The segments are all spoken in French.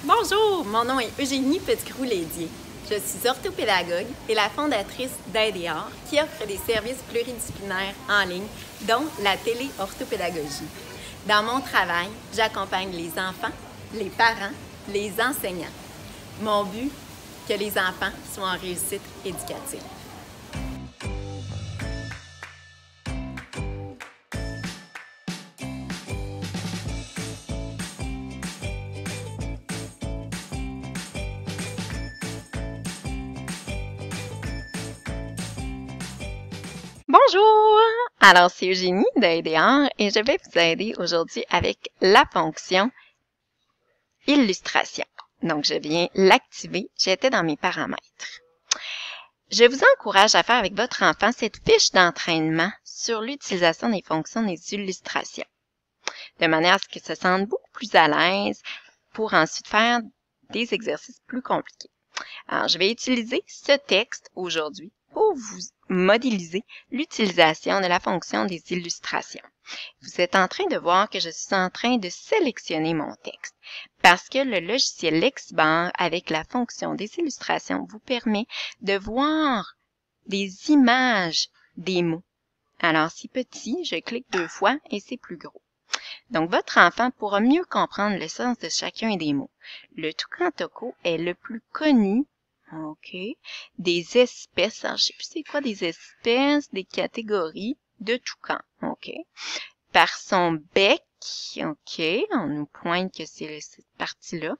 Bonjour, mon nom est Eugénie Petitgrou-Lédier. Je suis orthopédagogue et la fondatrice d'Aide et Art qui offre des services pluridisciplinaires en ligne, dont la téléorthopédagogie. Dans mon travail, j'accompagne les enfants, les parents, les enseignants. Mon but, que les enfants soient en réussite éducative. Bonjour! Alors, c'est Eugénie d'Aide et Art et je vais vous aider aujourd'hui avec la fonction illustration. Donc, je viens l'activer. J'étais dans mes paramètres. Je vous encourage à faire avec votre enfant cette fiche d'entraînement sur l'utilisation des fonctions des illustrations, de manière à ce qu'il se sente beaucoup plus à l'aise pour ensuite faire des exercices plus compliqués. Alors, je vais utiliser ce texte aujourd'hui pour vous modéliser l'utilisation de la fonction des illustrations. Vous êtes en train de voir que je suis en train de sélectionner mon texte parce que le logiciel Lexibar avec la fonction des illustrations vous permet de voir des images des mots. Alors, c'est petit, je clique 2 fois et c'est plus gros. Donc, votre enfant pourra mieux comprendre le sens de chacun des mots. Le toucan toco est le plus connu, OK, des espèces, alors je sais plus c'est quoi des espèces, des catégories de toucan, OK, par son bec, OK, on nous pointe que c'est cette partie-là,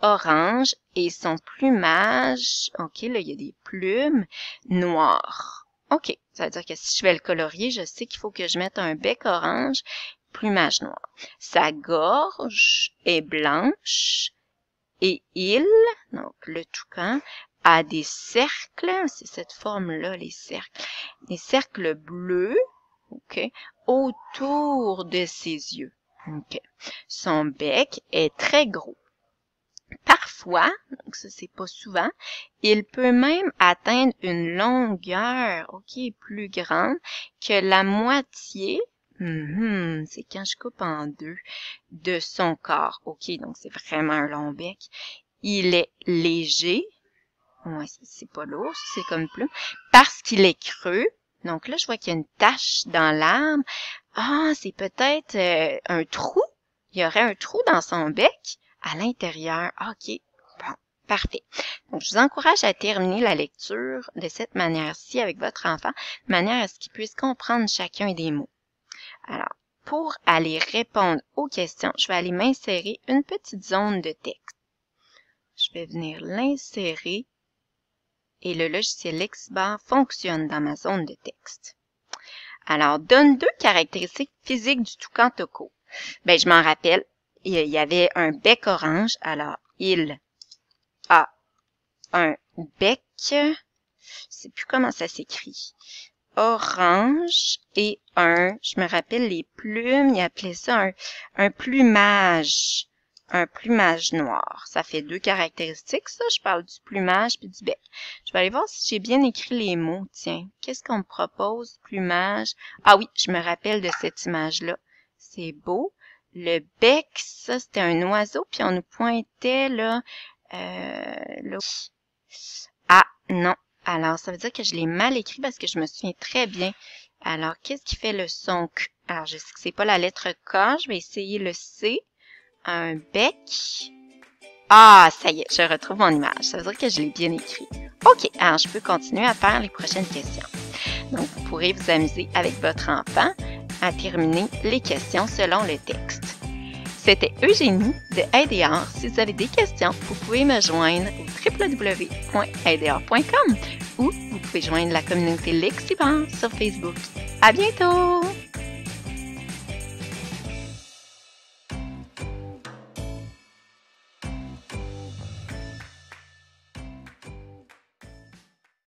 orange, et son plumage, OK, là, il y a des plumes noires. OK, ça veut dire que si je vais le colorier, je sais qu'il faut que je mette un bec orange, plumage noir. Sa gorge est blanche et il, donc le toucan, a des cercles, c'est cette forme-là, les cercles bleus, OK, autour de ses yeux. OK. Son bec est très gros. Parfois, donc ça c'est pas souvent, il peut même atteindre une longueur, OK, plus grande que la moitié, c'est quand je coupe en deux, de son corps. OK, donc c'est vraiment un long bec. Il est léger. Ouais, c'est pas lourd, c'est comme plume. Parce qu'il est creux. Donc là, je vois qu'il y a une tache dans l'arbre. Ah, c'est peut-être un trou. Il y aurait un trou dans son bec à l'intérieur. OK, bon, parfait. Donc, je vous encourage à terminer la lecture de cette manière-ci avec votre enfant, de manière à ce qu'il puisse comprendre chacun des mots. Alors, pour aller répondre aux questions, je vais aller m'insérer une petite zone de texte. Je vais venir l'insérer. Et le logiciel Lexibar fonctionne dans ma zone de texte. Alors, donne 2 caractéristiques physiques du toucan toco. Ben, je m'en rappelle, il y avait un bec orange. Alors, il a un bec, je sais plus comment ça s'écrit, orange et je me rappelle les plumes, il appelait ça un plumage. Un plumage noir. Ça fait 2 caractéristiques, ça. Je parle du plumage puis du bec. Je vais aller voir si j'ai bien écrit les mots. Tiens, qu'est-ce qu'on me propose? Plumage. Ah oui, je me rappelle de cette image-là. C'est beau. Le bec, ça, c'était un oiseau, puis on nous pointait, là, Ah, non. Alors, ça veut dire que je l'ai mal écrit parce que je me souviens très bien. Alors, qu'est-ce qui fait le son Q? Alors, je sais que c'est pas la lettre K. Je vais essayer le C. Un bec. Ah, ça y est, je retrouve mon image. Ça veut dire que je l'ai bien écrit. OK, alors je peux continuer à faire les prochaines questions. Donc, vous pourrez vous amuser avec votre enfant à terminer les questions selon le texte. C'était Eugénie de Aide et Art. Si vous avez des questions, vous pouvez me joindre au www.aideart.com ou vous pouvez joindre la communauté Lexibar sur Facebook. À bientôt!